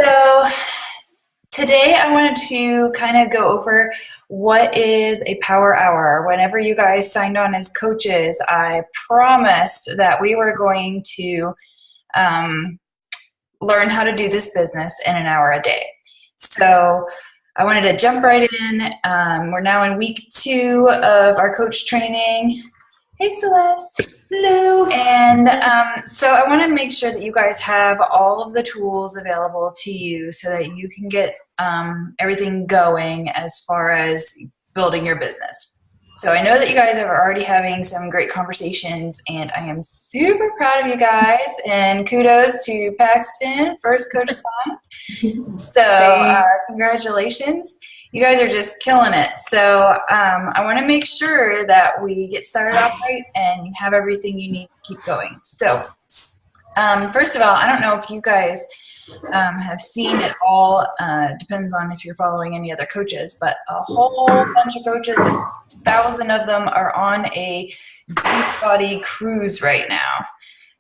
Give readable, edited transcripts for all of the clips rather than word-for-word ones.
So today I wanted to kind of go over what is a power hour. Whenever you guys signed on as coaches, I promised that we were going to um, learn how to do this business in an hour a day. So I wanted to jump right in. We're now in week 2 of our coach training. Hey, Celeste. Hello. And so I want to make sure that you guys have all of the tools available to you so that you can get everything going as far as building your business. So I know that you guys are already having some great conversations, and I am super proud of you guys. And kudos to Paxton, first coach son. So congratulations. You guys are just killing it. So I want to make sure that we get started off right and you have everything you need to keep going. So first of all, I don't know if you guys have seen it all. Depends on if you're following any other coaches, but a whole bunch of coaches, 1,000 of them are on a Beachbody cruise right now.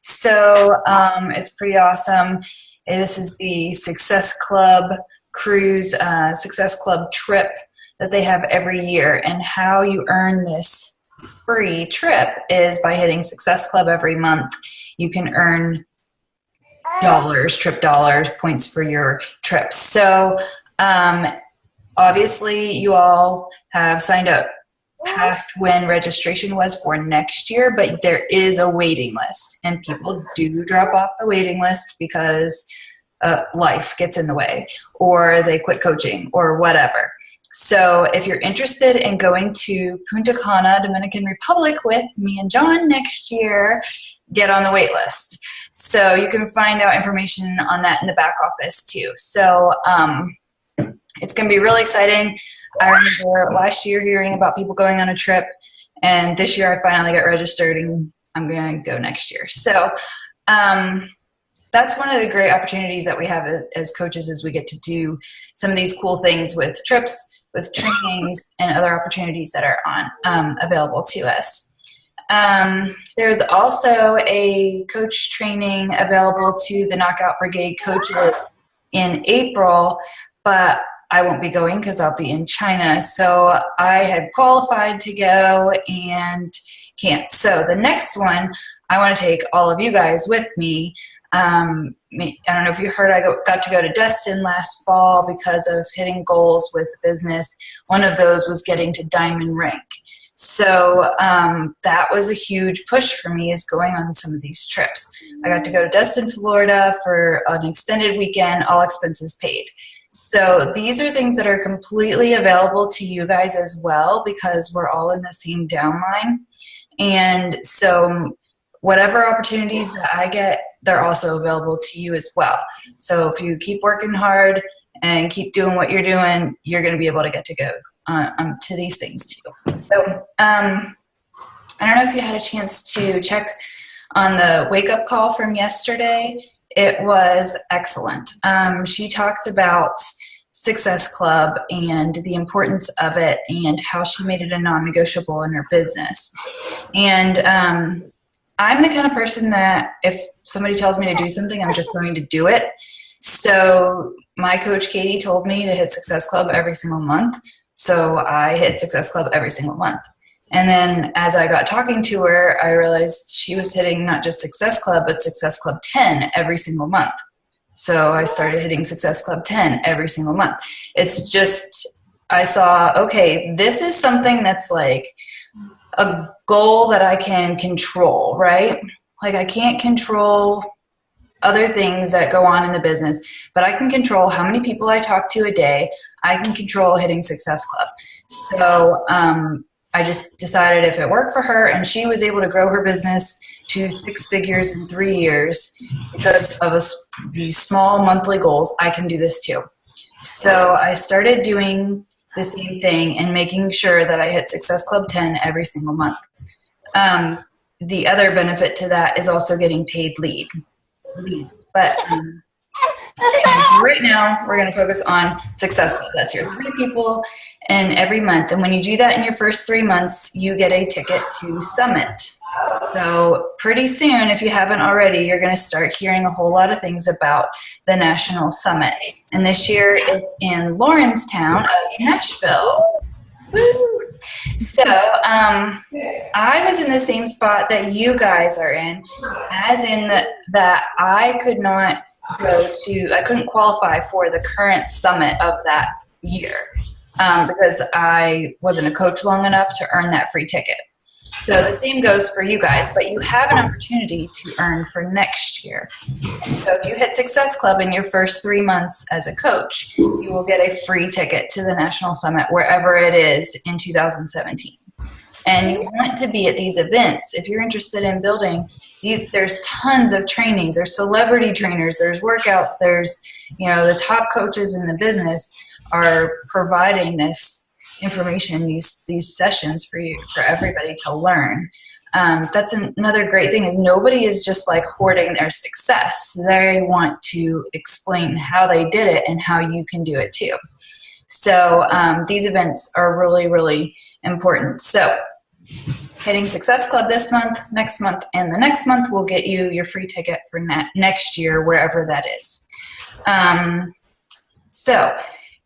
So it's pretty awesome. This is the Success Club cruise, Success Club trip that they have every year. And how you earn this free trip is by hitting Success Club every month. You can earn dollars, trip dollars, points for your trips. So obviously you all have signed up past when registration was for next year, but there is a waiting list, and people do drop off the waiting list because life gets in the way, or they quit coaching, or whatever. So if you're interested in going to Punta Cana, Dominican Republic with me and John next year, get on the wait list. So you can find out information on that in the back office too. So it's going to be really exciting. I remember last year hearing about people going on a trip, and this year I finally got registered and I'm going to go next year. So that's one of the great opportunities that we have as coaches, is we get to do some of these cool things with trips, with trainings, and other opportunities that are on available to us. There's also a coach training available to the Knockout Brigade coaches in April, but I won't be going because I'll be in China. So I had qualified to go and can't. So the next one, I want to take all of you guys with me. I don't know if you heard, I got to go to Destin last fall because of hitting goals with the business. One of those was getting to diamond rank. So that was a huge push for me, is going on some of these trips. I got to go to Destin, Florida for an extended weekend, all expenses paid. So these are things that are completely available to you guys as well, because we're all in the same downline. And so whatever opportunities that I get, they're also available to you as well. So if you keep working hard and keep doing what you're doing, you're going to be able to get to go to these things too. So I don't know if you had a chance to check on the wake-up call from yesterday. It was excellent. She talked about Success Club and the importance of it, and how she made it a non-negotiable in her business. And I'm the kind of person that if somebody tells me to do something, I'm just going to do it. So my coach, Katie, told me to hit Success Club every single month. So I hit Success Club every single month. And then as I got talking to her, I realized she was hitting not just Success Club, but Success Club 10 every single month. So I started hitting Success Club 10 every single month. It's just, I saw, okay, this is something that's like a goal that I can control, right? Like I can't control other things that go on in the business, but I can control how many people I talk to a day. I can control hitting Success Club. So I just decided if it worked for her and she was able to grow her business to 6 figures in 3 years because of these small monthly goals, I can do this too. So I started doing the same thing and making sure that I hit Success Club 10 every single month. The other benefit to that is also getting paid leads. But right now, we're going to focus on Success Club. That's your 3 people and every month. And when you do that in your first 3 months, you get a ticket to Summit. So pretty soon, if you haven't already, you're going to start hearing a whole lot of things about the National Summit. And this year it's in Lawrencetown, Nashville. Woo! So I was in the same spot that you guys are in, as in that I I couldn't qualify for the current summit of that year because I wasn't a coach long enough to earn that free ticket. So the same goes for you guys, but you have an opportunity to earn for next year. And so if you hit Success Club in your first 3 months as a coach, you will get a free ticket to the National Summit wherever it is in 2017. And you want to be at these events. If you're interested in building, there's tons of trainings. There's celebrity trainers. There's workouts. There's, the top coaches in the business are providing this information, these sessions for everybody to learn. That's another great thing, is nobody is just like hoarding their success. They want to explain how they did it and how you can do it too. So these events are really, really important. So hitting Success Club this month, next month, and the next month will get you your free ticket for next year, wherever that is. So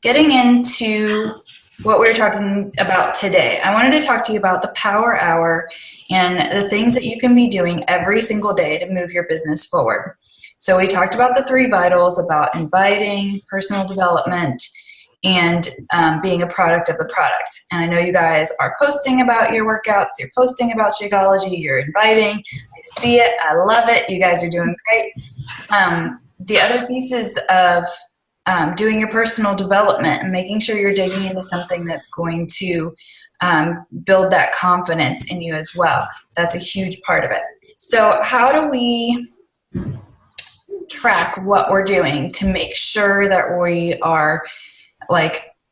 getting into what we're talking about today, I wanted to talk to you about the Power Hour and the things that you can be doing every single day to move your business forward. So we talked about the 3 vitals, about inviting, personal development, and being a product of the product. And I know you guys are posting about your workouts, you're posting about Shakeology, you're inviting. I see it, I love it, you guys are doing great. The other pieces of doing your personal development and making sure you're digging into something that's going to build that confidence in you as well. That's a huge part of it. So how do we track what we're doing to make sure that we are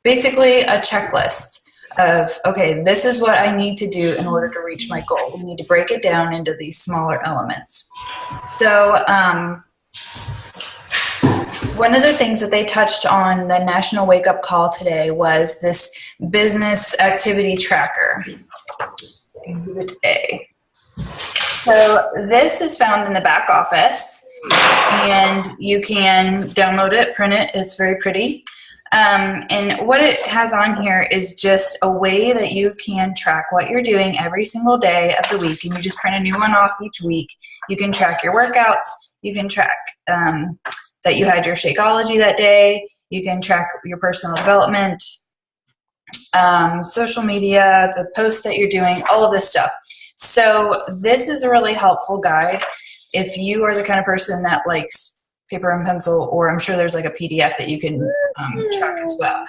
basically a checklist of, okay, this is what I need to do in order to reach my goal. We need to break it down into these smaller elements. So one of the things that they touched on the National Wake Up Call today was this business activity tracker, Exhibit A. So this is found in the back office, and you can download it, print it. It's very pretty. And what it has on here is just a way that you can track what you're doing every single day of the week, and you just print a new one off each week. You can track your workouts. You can track that you had your Shakeology that day. You can track your personal development, social media, the posts that you're doing, all of this stuff. So this is a really helpful guide if you are the kind of person that likes paper and pencil, or I'm sure there's like a PDF that you can track as well.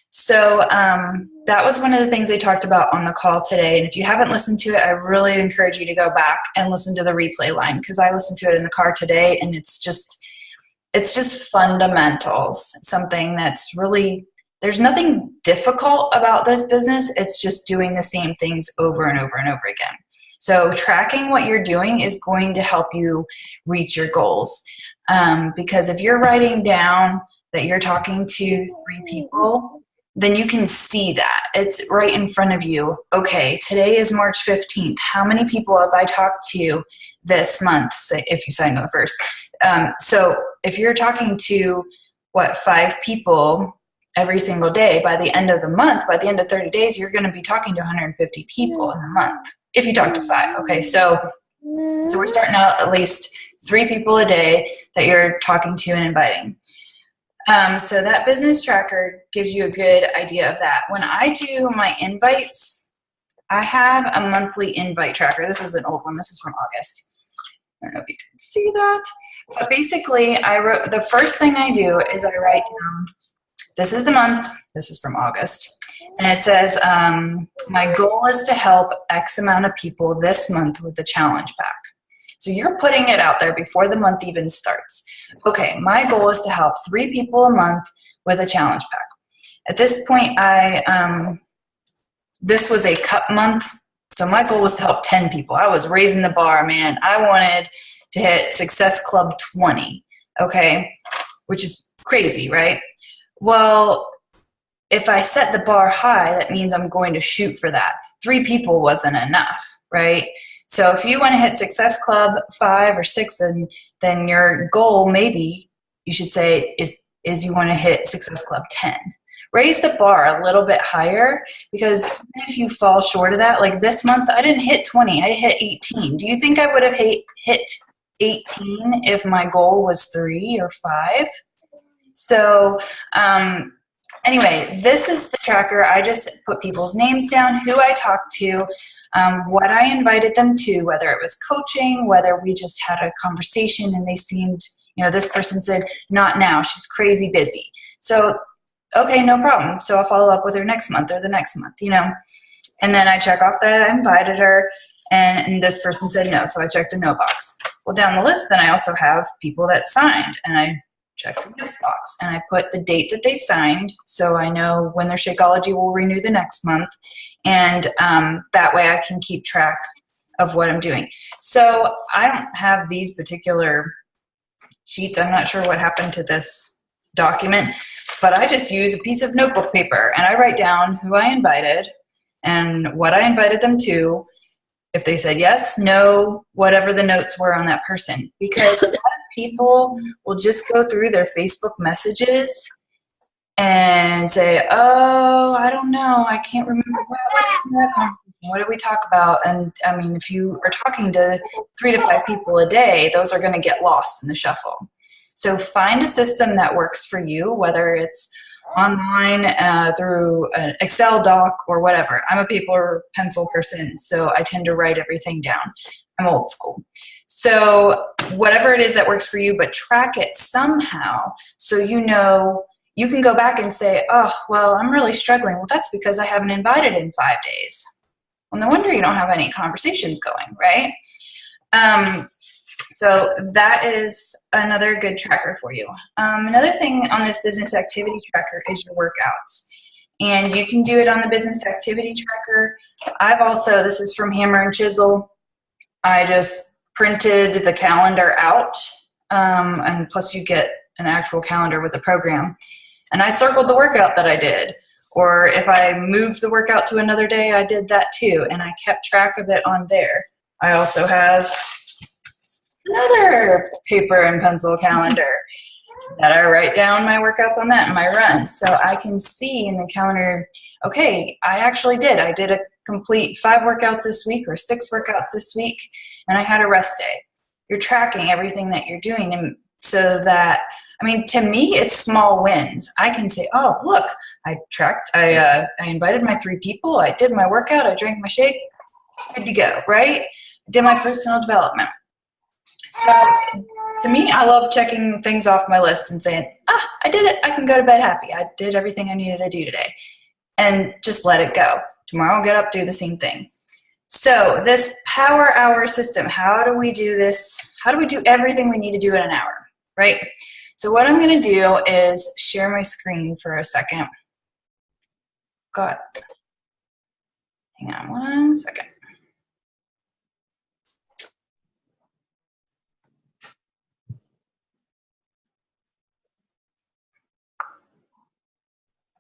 So that was one of the things they talked about on the call today. And if you haven't listened to it, I really encourage you to go back and listen to the replay line, because I listened to it in the car today, and it's just fundamentals, something that's really, there's nothing difficult about this business. It's just doing the same things over and over and over again. So tracking what you're doing is going to help you reach your goals. Because if you're writing down that you're talking to 3 people, then you can see that. It's right in front of you. Okay, today is March 15th. How many people have I talked to this month, say, if you signed on the first? So if you're talking to, 5 people every single day, by the end of the month, by the end of 30 days, you're going to be talking to 150 people in a month if you talk to 5. Okay, so we're starting out at least 3 people a day that you're talking to and inviting. So that business tracker gives you a good idea of that. When I do my invites, I have a monthly invite tracker. This is an old one. This is from August. I don't know if you can see that. But basically, the first thing I do is I write down, this is the month, this is from August, and it says, my goal is to help X amount of people this month with the challenge pack. So you're putting it out there before the month even starts. Okay, my goal is to help 3 people a month with a challenge pack. At this point, this was a cup month, so my goal was to help 10 people. I was raising the bar, man. I wanted to hit Success Club 20, okay, which is crazy, right? Well, if I set the bar high, that means I'm going to shoot for that. 3 people wasn't enough, right? So if you want to hit Success Club 5 or 6, then your goal, maybe you should say, is you want to hit Success Club 10. Raise the bar a little bit higher, because even if you fall short of that, like this month, I didn't hit 20, I hit 18. Do you think I would have hit 18 if my goal was 3 or 5? So anyway, this is the tracker. I just put people's names down, who I talked to, what I invited them to, whether it was coaching, whether we just had a conversation and they seemed, this person said, not now, she's crazy busy. So, okay, no problem. So I'll follow up with her next month or the next month, And then I check off that I invited her, and this person said no, so I checked a no box. Well, down the list, then I also have people that signed, and I checked the yes box, and I put the date that they signed, so I know when their Shakeology will renew the next month, and that way I can keep track of what I'm doing. So I don't have these particular sheets. I'm not sure what happened to this document, but I just use a piece of notebook paper, and I write down who I invited and what I invited them to, if they said yes, no, whatever the notes were on that person. Because a lot of people will just go through their Facebook messages and say, oh, I don't know, I can't remember what did we talk about? And I mean, if you are talking to 3 to 5 people a day, those are going to get lost in the shuffle. So find a system that works for you, whether it's online through an Excel doc or whatever. I'm a paper or pencil person, so I tend to write everything down. I'm old school. So whatever it is that works for you, but track it somehow so you can go back and say, oh, well, I'm really struggling. Well, that's because I haven't invited in 5 days. Well, no wonder you don't have any conversations going, right? So that is another good tracker for you. Another thing on this business activity tracker is your workouts. And you can do it on the business activity tracker. This is from Hammer and Chisel. I just printed the calendar out, and plus you get an actual calendar with the program. And I circled the workout that I did. Or if I moved the workout to another day, I did that too. And I kept track of it on there. I also have another paper and pencil calendar that I write down my workouts on that and my runs. So I can see in the calendar, okay, I did a complete 5 workouts this week or 6 workouts this week, and I had a rest day. You're tracking everything that you're doing, and so that, to me, it's small wins. I can say, oh, look, I invited my 3 people, I did my workout, I drank my shake, good to go, right? I did my personal development. So to me, I love checking things off my list and saying, I did it. I can go to bed happy. I did everything I needed to do today. And just let it go. Tomorrow I'll get up, do the same thing. So this power hour system, how do we do this? How do we do everything we need to do in an hour, right? So what I'm going to do is share my screen for a second. God. Hang on one second.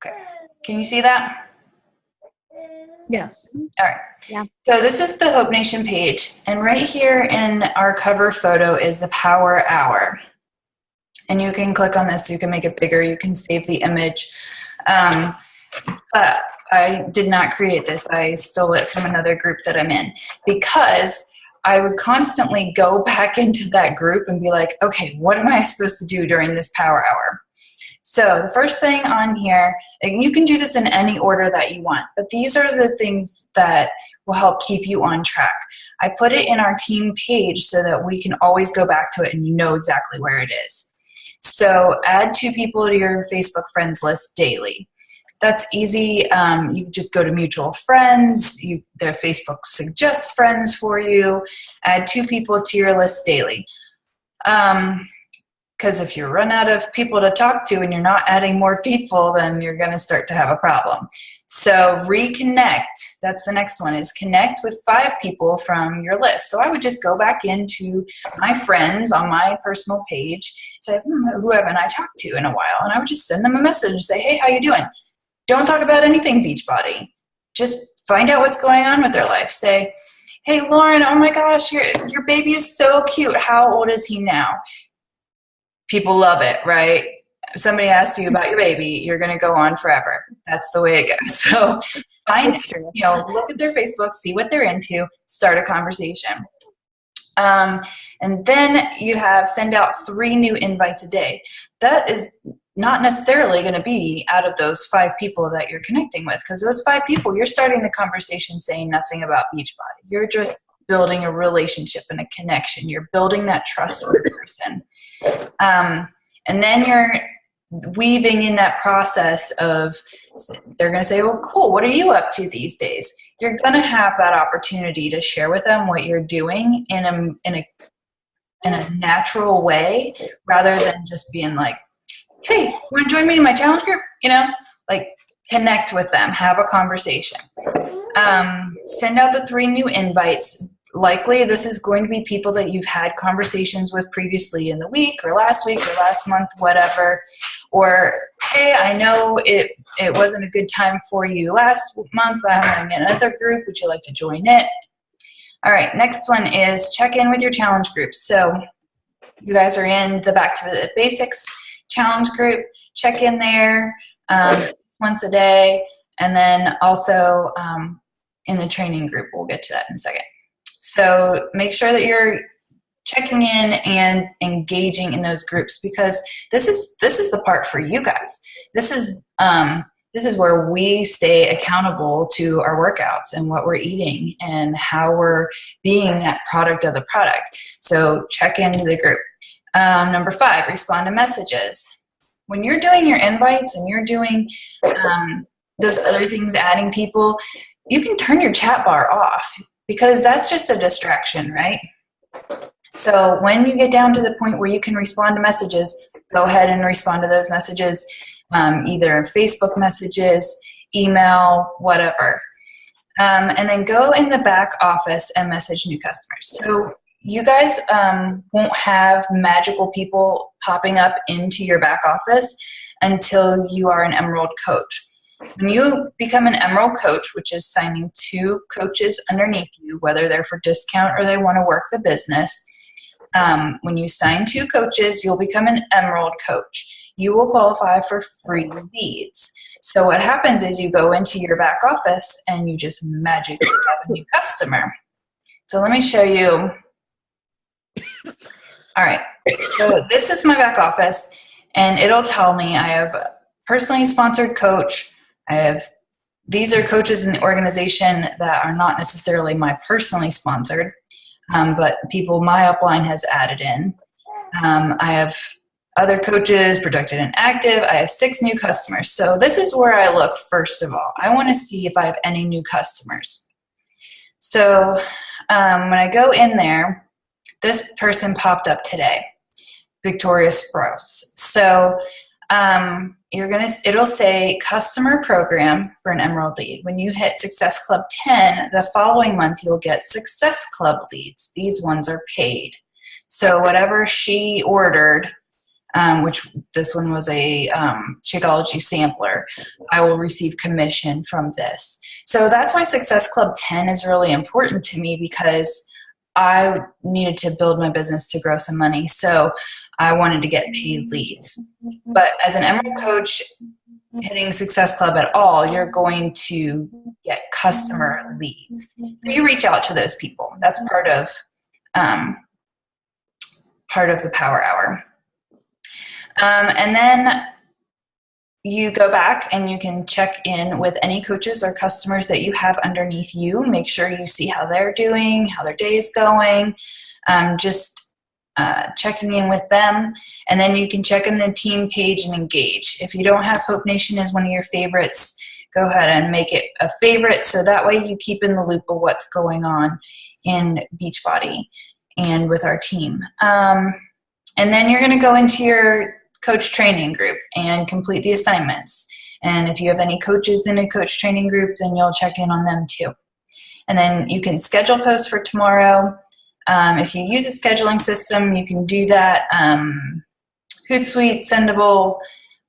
Okay, can you see that? Yes. All right. Yeah. So this is the Hope Nation page, and right here in our cover photo is the Power Hour. And you can click on this, you can make it bigger, you can save the image. But I did not create this. I stole it from another group that I'm in, because I would constantly go back into that group and be like, okay, what am I supposed to do during this Power Hour? So the first thing on here, and you can do this in any order that you want, but these are the things that will help keep you on track. I put it in our team page so that we can always go back to it and you know exactly where it is. So add 2 people to your Facebook friends list daily. That's easy. You just go to mutual friends. Their Facebook suggests friends for you. Add 2 people to your list daily. Because if you run out of people to talk to and you're not adding more people, then you're going to start to have a problem. So reconnect. That's the next one, is connect with 5 people from your list. So I would just go back into my friends on my personal page, say, who haven't I talked to in a while? And I would just send them a message and say, hey, how you doing? Don't talk about anything Beachbody. Just find out what's going on with their life. Say, hey, Lauren, oh my gosh, your baby is so cute. How old is he now? People love it, right? If somebody asks you about your baby, you're going to go on forever. That's the way it goes. So It's true. look at their Facebook, see what they're into, start a conversation. And then you have send out 3 new invites a day. That is not necessarily going to be out of those 5 people that you're connecting with, because those 5 people, you're starting the conversation saying nothing about Beachbody. You're just building a relationship and a connection. You're building that trust with the person. And then you're weaving in that process of, they're going to say, well, cool, what are you up to these days? You're going to have that opportunity to share with them what you're doing in a natural way, rather than just being like, hey, want to join me in my challenge group? Like, connect with them, have a conversation. Send out the 3 new invites. Likely this is going to be people that you've had conversations with previously in the week or last month, whatever. Or, hey, I know it wasn't a good time for you last month, but I'm having another group. Would you like to join it? All right, next one is check in with your challenge groups. So you guys are in the Back to the Basics challenge group. Check in there once a day. And then also in the training group. We'll get to that in a second. So make sure that you're checking in and engaging in those groups, because this is the part for you guys. This is where we stay accountable to our workouts and what we're eating and how we're being that product of the product. So check into the group. Number 5, respond to messages. When you're doing your invites and you're doing those other things, adding people, you can turn your chat bar off, because that's just a distraction, right? So when you get down to the point where you can respond to messages, go ahead and respond to those messages, either Facebook messages, email, whatever. And then go in the back office and message new customers. So you guys won't have magical people popping up into your back office until you are an Emerald coach. When you become an Emerald coach, which is signing 2 coaches underneath you, whether they're for discount or they want to work the business, when you sign 2 coaches, you'll become an Emerald coach. You will qualify for free leads. So what happens is you go into your back office and you just magically have a new customer. So let me show you. All right. So this is my back office, and it'll tell me I have a personally sponsored coach. These are coaches in the organization that are not necessarily my personally sponsored, but people my upline has added in. I have other coaches, Productive and Active. I have 6 new customers. So this is where I look first of all. I want to see if I have any new customers. So when I go in there, this person popped up today, Victoria Sprouse. So it'll say customer program for an Emerald lead. When you hit Success Club 10, the following month you'll get Success Club leads. These ones are paid. So whatever she ordered, which this one was a Shakeology sampler, I will receive commission from this. So that's why Success Club 10 is really important to me, because I needed to build my business to grow some money. So I wanted to get paid leads. But as an Emerald coach hitting Success Club at all, you're going to get customer leads. So you reach out to those people. That's part of the Power Hour. And then you go back and you can check in with any coaches or customers that you have underneath you. Make sure you see how they're doing, how their day is going, checking in with them. And then you can check in the team page and engage. If you don't have Hope Nation as one of your favorites, go ahead and make it a favorite, so that way you keep in the loop of what's going on in Beachbody and with our team. And then you're going to go into your coach training group and complete the assignments. And if you have any coaches in a coach training group, then you'll check in on them too. And then you can schedule posts for tomorrow. If you use a scheduling system, you can do that. Hootsuite, Sendable,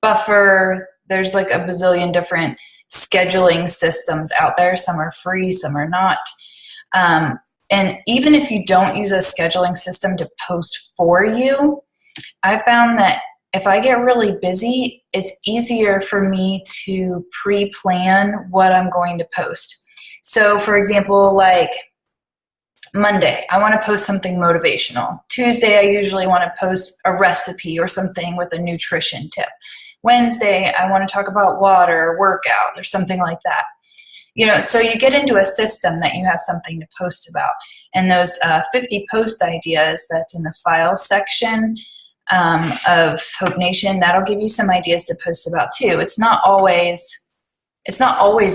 Buffer, there's like a bazillion different scheduling systems out there. Some are free, some are not. And even if you don't use a scheduling system to post for you, I found that if I get really busy, it's easier for me to pre-plan what I'm going to post. So for example, like Monday, I want to post something motivational. Tuesday, I usually want to post a recipe or something with a nutrition tip. Wednesday, I want to talk about water, workout, or something like that. So you get into a system that you have something to post about. And those 50 post ideas that's in the files section of Hope Nation, that'll give you some ideas to post about too. It's not always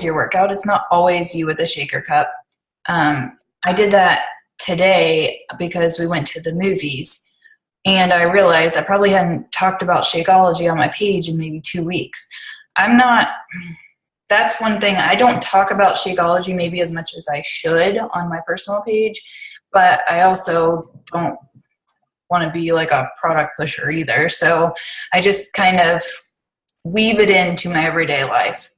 your workout. It's not always you with the shaker cup. I did that today because we went to the movies, and I realized I probably hadn't talked about Shakeology on my page in maybe 2 weeks. That's one thing. I don't talk about Shakeology maybe as much as I should on my personal page, but I also don't want to be like a product pusher either. So I just kind of weave it into my everyday life.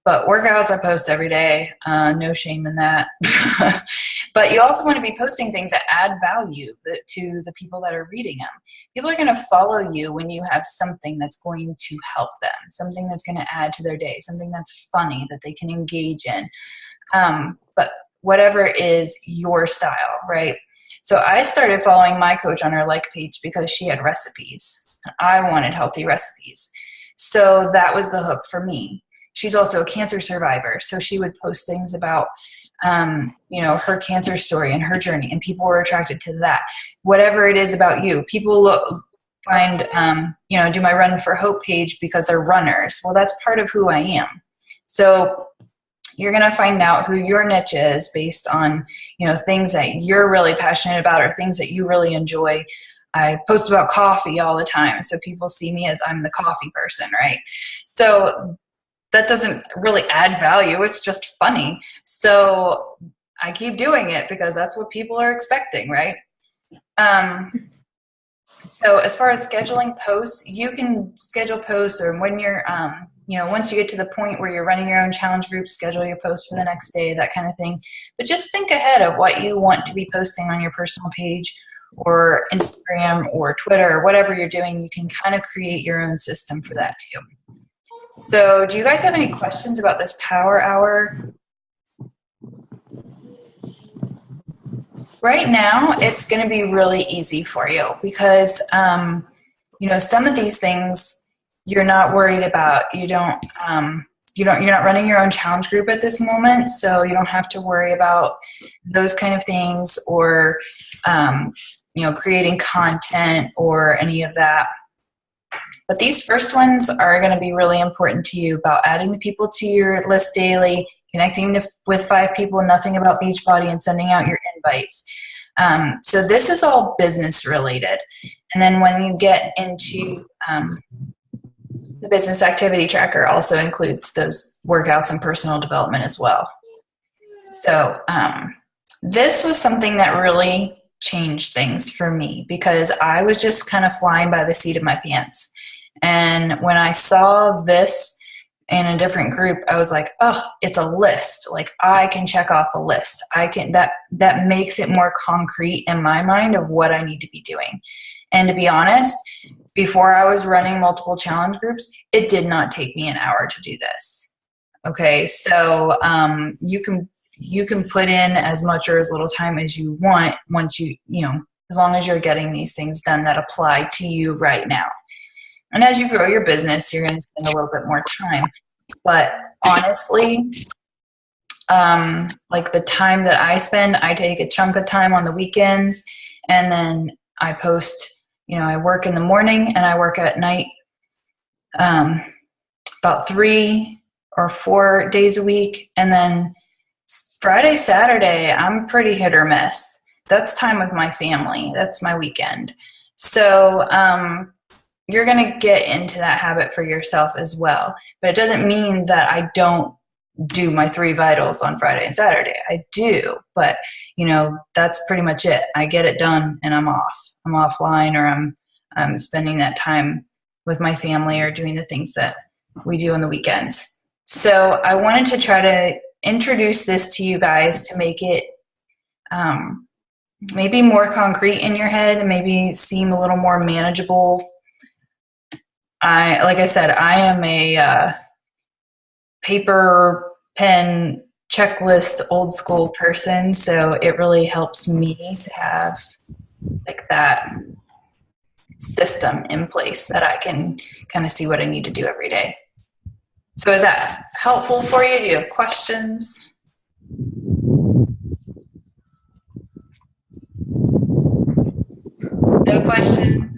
But workouts I post every day, no shame in that. But you also want to be posting things that add value to the people that are reading them. People are going to follow you when you have something that's going to help them, something that's going to add to their day, something that's funny that they can engage in. But whatever is your style, right? So I started following my coach on her like page because she had recipes. I wanted healthy recipes. So that was the hook for me. She's also a cancer survivor, so she would post things about, her cancer story and her journey, and people were attracted to that. Whatever it is about you, people do my Run for Hope page because they're runners. Well, that's part of who I am. So you're going to find out who your niche is based on, things that you're really passionate about or things that you really enjoy. I post about coffee all the time, so people see me as I'm the coffee person, right? So that doesn't really add value. It's just funny. So I keep doing it because that's what people are expecting, right? So as far as scheduling posts, you can schedule posts, or when you're, once you get to the point where you're running your own challenge group, schedule your post for the next day, that kind of thing. But just think ahead of what you want to be posting on your personal page or Instagram or Twitter or whatever you're doing. You can kind of create your own system for that too. So do you guys have any questions about this Power Hour? Right now, it's going to be really easy for you because, some of these things you're not worried about. You're not running your own challenge group at this moment, so you don't have to worry about those kind of things or, creating content or any of that. But these first ones are going to be really important to you, about adding the people to your list daily, connecting with 5 people, nothing about Beachbody, and sending out your invites. So this is all business related. And then when you get into the business activity tracker, also includes those workouts and personal development as well. So this was something that really changed things for me because I was just kind of flying by the seat of my pants. And when I saw this in a different group, I was like, oh, it's a list. Like I can check off a list. That makes it more concrete in my mind of what I need to be doing. And to be honest, before I was running multiple challenge groups, it did not take me an hour to do this. Okay, so you can put in as much or as little time as you want once as long as you're getting these things done that apply to you right now. And as you grow your business, you're going to spend a little bit more time. But honestly, like the time that I spend, I take a chunk of time on the weekends, and then I post, I work in the morning and I work at night about 3 or 4 days a week. And then Friday, Saturday, I'm pretty hit or miss. That's time with my family. That's my weekend. So you're going to get into that habit for yourself as well. But it doesn't mean that I don't do my 3 vitals on Friday and Saturday. I do. But, that's pretty much it. I get it done and I'm off. I'm offline, or I'm spending that time with my family or doing the things that we do on the weekends. So I wanted to try to introduce this to you guys to make it maybe more concrete in your head and maybe seem a little more manageable. Like I said, I am a paper, pen, checklist, old school person, so it really helps me to have like that system in place that I can kind of see what I need to do every day. So is that helpful for you? Do you have questions? No questions?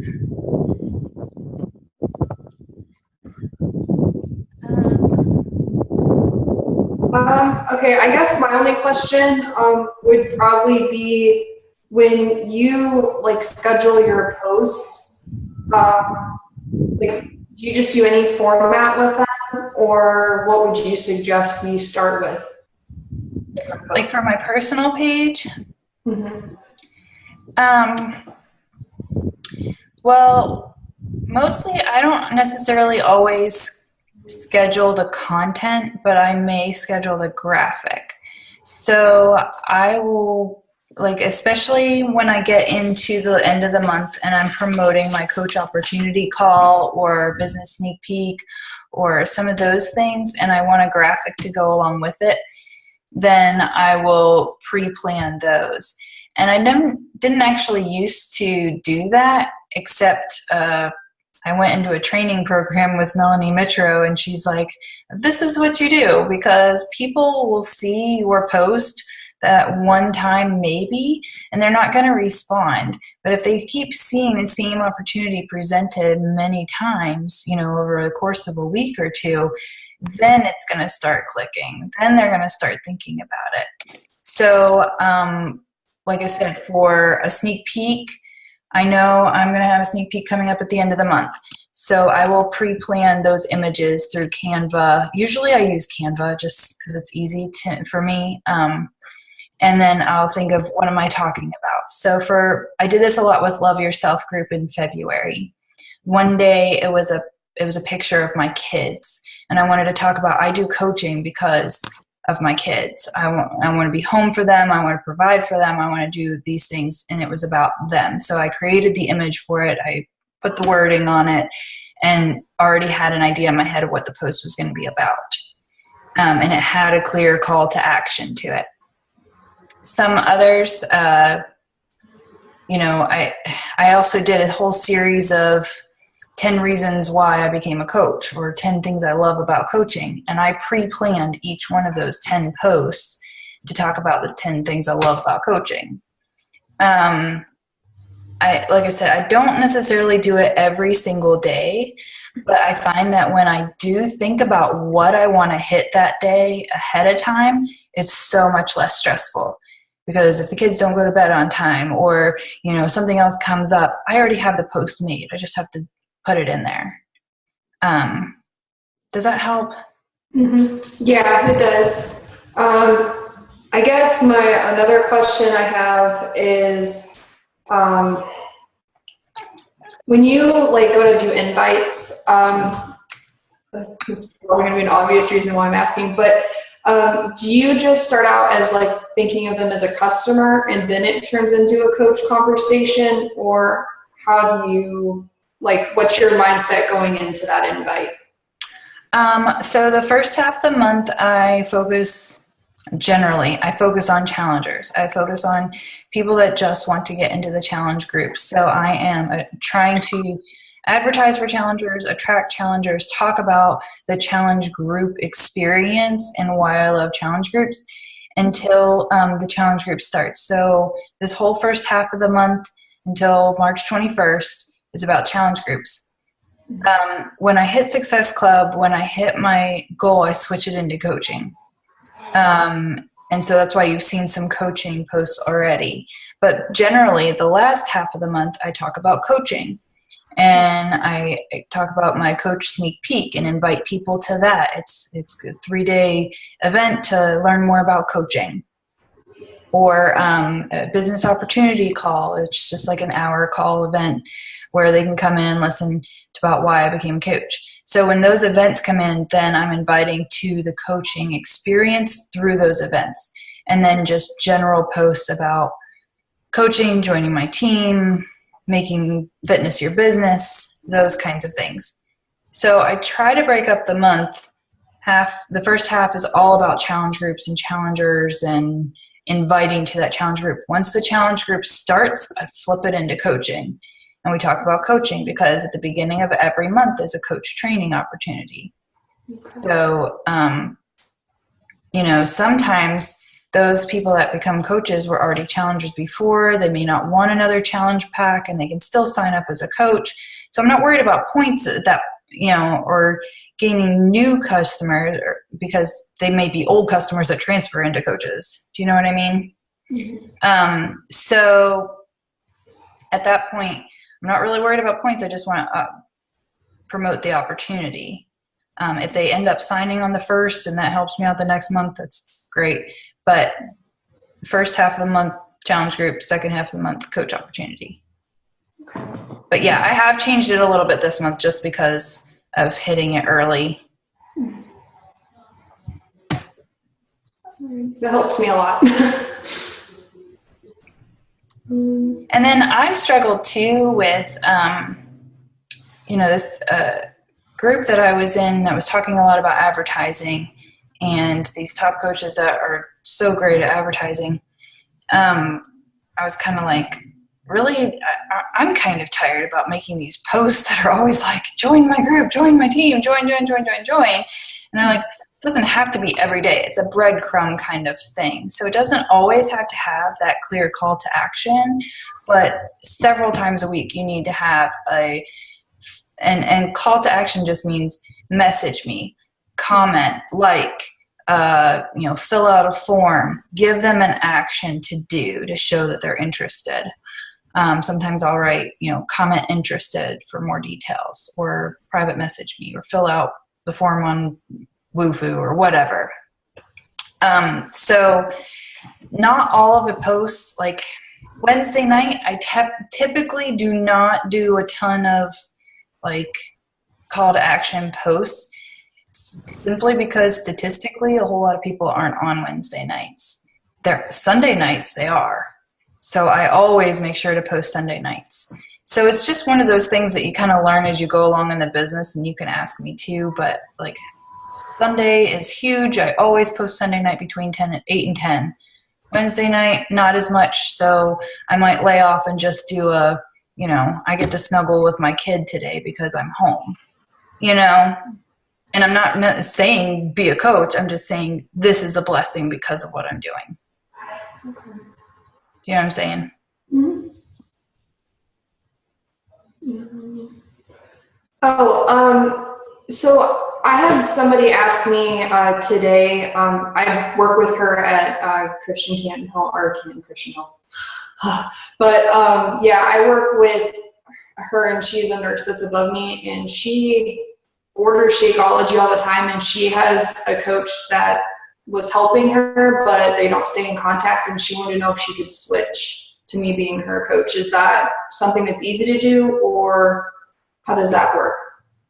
Okay, I guess my only question would probably be when you like schedule your posts, like do you just do any format with them, or what would you suggest we start with? Like for my personal page? Mm-hmm. Well, mostly I don't necessarily always schedule the content, but I may schedule the graphic. So I will, like, especially when I get into the end of the month and I'm promoting my coach opportunity call or business sneak peek or some of those things, and I want a graphic to go along with it, then I will pre-plan those. And I didn't actually used to do that, except I went into a training program with Melanie Mitro, and she's like, this is what you do, because people will see your post that one time maybe, and they're not going to respond. But if they keep seeing the same opportunity presented many times, over the course of a week or two, then it's going to start clicking. Then they're going to start thinking about it. So, like I said, for a sneak peek, I know I'm going to have a sneak peek coming up at the end of the month. So I will pre-plan those images through Canva. Usually I use Canva just because it's easy for me. And then I'll think of what am I talking about. So I did this a lot with Love Yourself group in February. One day it was a picture of my kids, and I wanted to talk about I do coaching because of my kids. I want to be home for them. I want to provide for them. I want to do these things, and it was about them. So I created the image for it. I put the wording on it and already had an idea in my head of what the post was going to be about. And it had a clear call to action to it. Some others, I also did a whole series of 10 reasons why I became a coach, or 10 things I love about coaching. And I pre-planned each one of those 10 posts to talk about the 10 things I love about coaching. Like I said, I don't necessarily do it every single day, but I find that when I do think about what I want to hit that day ahead of time, it's so much less stressful. Because if the kids don't go to bed on time, or, something else comes up, I already have the post made. I just have to put it in there. Does that help? Mm-hmm. Yeah, it does. I guess another question I have is, when you go to do invites, it's probably going to be an obvious reason why I'm asking, but do you just start out as thinking of them as a customer and then it turns into a coach conversation, or how do you what's your mindset going into that invite? So the first half of the month, I focus on challengers. I focus on people that just want to get into the challenge groups. So I am trying to advertise for challengers, attract challengers, talk about the challenge group experience and why I love challenge groups until the challenge group starts. So this whole first half of the month until March 21st is about challenge groups. When I hit Success Club, when I hit my goal, I switch it into coaching. And so that's why you've seen some coaching posts already. But generally, the last half of the month, I talk about coaching. And I talk about my coach sneak peek and invite people to that. It's a 3-day event to learn more about coaching. Or a business opportunity call. It's just like an hour call event where they can come in and listen about why I became a coach. So when those events come in, then I'm inviting to the coaching experience through those events. and then just general posts about coaching, joining my team, making fitness your business, those kinds of things. So I try to break up the month. The first half is all about challenge groups and challengers and inviting to that challenge group. Once the challenge group starts, I flip it into coaching. And we talk about coaching because at the beginning of every month is a coach training opportunity. So, sometimes those people that become coaches were already challengers before. They may not want another challenge pack and they can still sign up as a coach. So I'm not worried about points or gaining new customers because they may be old customers that transfer into coaches. Do you know what I mean? Mm-hmm. So at that point, I'm not really worried about points. I just want to promote the opportunity. If they end up signing on the first and that helps me out the next month, that's great. But first half of the month, challenge group, second half of the month, coach opportunity. But yeah, I have changed it a little bit this month just because of hitting it early. That helps me a lot. And then I struggled too with, this group that I was in that was talking a lot about advertising and these top coaches that are so great at advertising. I was kind of like, really, I'm kind of tired about making these posts that are always like, join my group, join my team, join. And they're like, it doesn't have to be every day. It's a breadcrumb kind of thing. So it doesn't always have to have that clear call to action, but several times a week you need to have and call to action just means message me, comment, fill out a form, give them an action to do to show that they're interested. Sometimes I'll write, comment interested for more details, or private message me, or fill out the form on Wufoo or whatever. So not all of the posts, like Wednesday night, I typically do not do a ton of call to action posts, simply because statistically a whole lot of people aren't on Wednesday nights. Sunday nights they are. So I always make sure to post Sunday nights. So it's just one of those things that you kind of learn as you go along in the business, and you can ask me too, but Sunday is huge. I always post Sunday night between 8 and 10. Wednesday night, not as much. So I might lay off and just do I get to snuggle with my kid today because I'm home, and I'm not saying be a coach. I'm just saying this is a blessing because of what I'm doing. Okay. Do you know what I'm saying? Mm-hmm. So I had somebody ask me today. I work with her at Christian Canton Hill, or Canton Christian Hill. But I work with her, and she's a nurse that's above me, and she orders Shakeology all the time, and she has a coach that was helping her, but they don't stay in contact, and she wanted to know if she could switch to me being her coach. Is that something that's easy to do, or how does that work?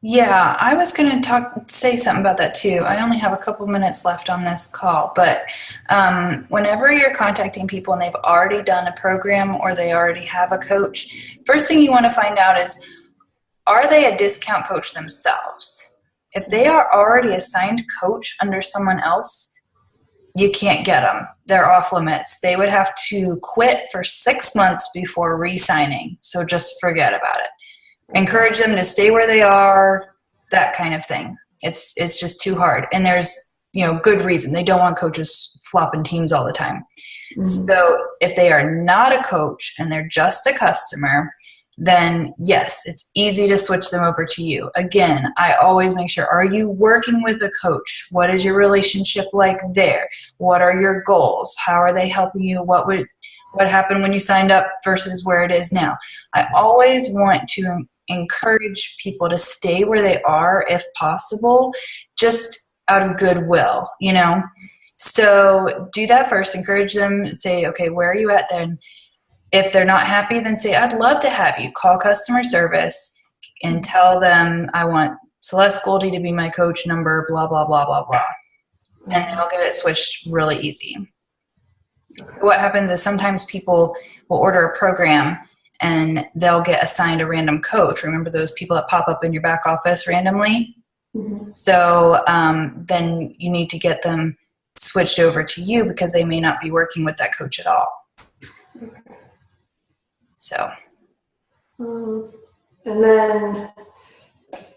Yeah, I was going to say something about that too. I only have a couple minutes left on this call, but whenever you're contacting people and they've already done a program or they already have a coach, first thing you want to find out is, are they a discount coach themselves? If they are already a signed coach under someone else, you can't get them. They're off limits. They would have to quit for 6 months before re-signing. So just forget about it. Encourage them to stay where they are, that kind of thing. It's just too hard. And there's, good reason. They don't want coaches flopping teams all the time. Mm-hmm. So if they are not a coach and they're just a customer, then yes, it's easy to switch them over to you. Again, I always make sure, are you working with a coach? What is your relationship like there? What are your goals? How are they helping you? What happened when you signed up versus where it is now? I always want to encourage people to stay where they are if possible, just out of goodwill, So do that first. Encourage them. Say, okay, where are you at then? If they're not happy, then say, I'd love to have you. Call customer service and tell them I want Celeste Goldie to be my coach number, blah, blah, blah, blah, blah. And they'll get it switched really easy. What happens is sometimes people will order a program and they'll get assigned a random coach. Remember those people that pop up in your back office randomly? Mm-hmm. So then you need to get them switched over to you because they may not be working with that coach at all. So. And then,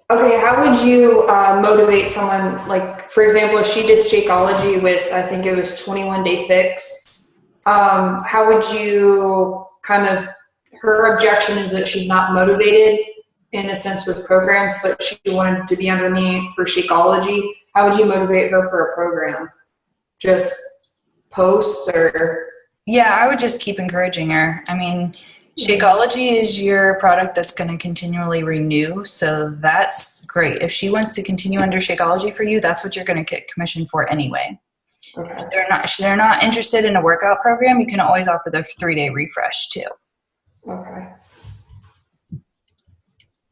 okay, how would you motivate someone, like, for example, if she did Shakeology with, I think it was 21 Day Fix, how would you kind of, her objection is that she's not motivated in a sense with programs, but she wanted to be under me for Shakeology. How would you motivate her for a program? Just posts or? Yeah, I would just keep encouraging her. I mean, Shakeology is your product that's going to continually renew, so that's great. If she wants to continue under Shakeology for you, that's what you're going to get commission for anyway. Okay. If they're not interested in a workout program, you can always offer the 3-day refresh too. Okay.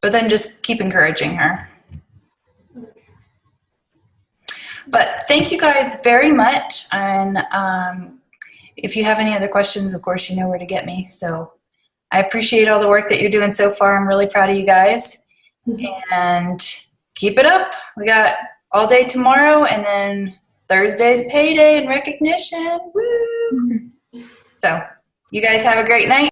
But then just keep encouraging her. But thank you guys very much. And if you have any other questions, of course, you know where to get me. So I appreciate all the work that you're doing so far. I'm really proud of you guys. And keep it up. We got all day tomorrow, and then Thursday's payday and recognition. Woo! So you guys have a great night.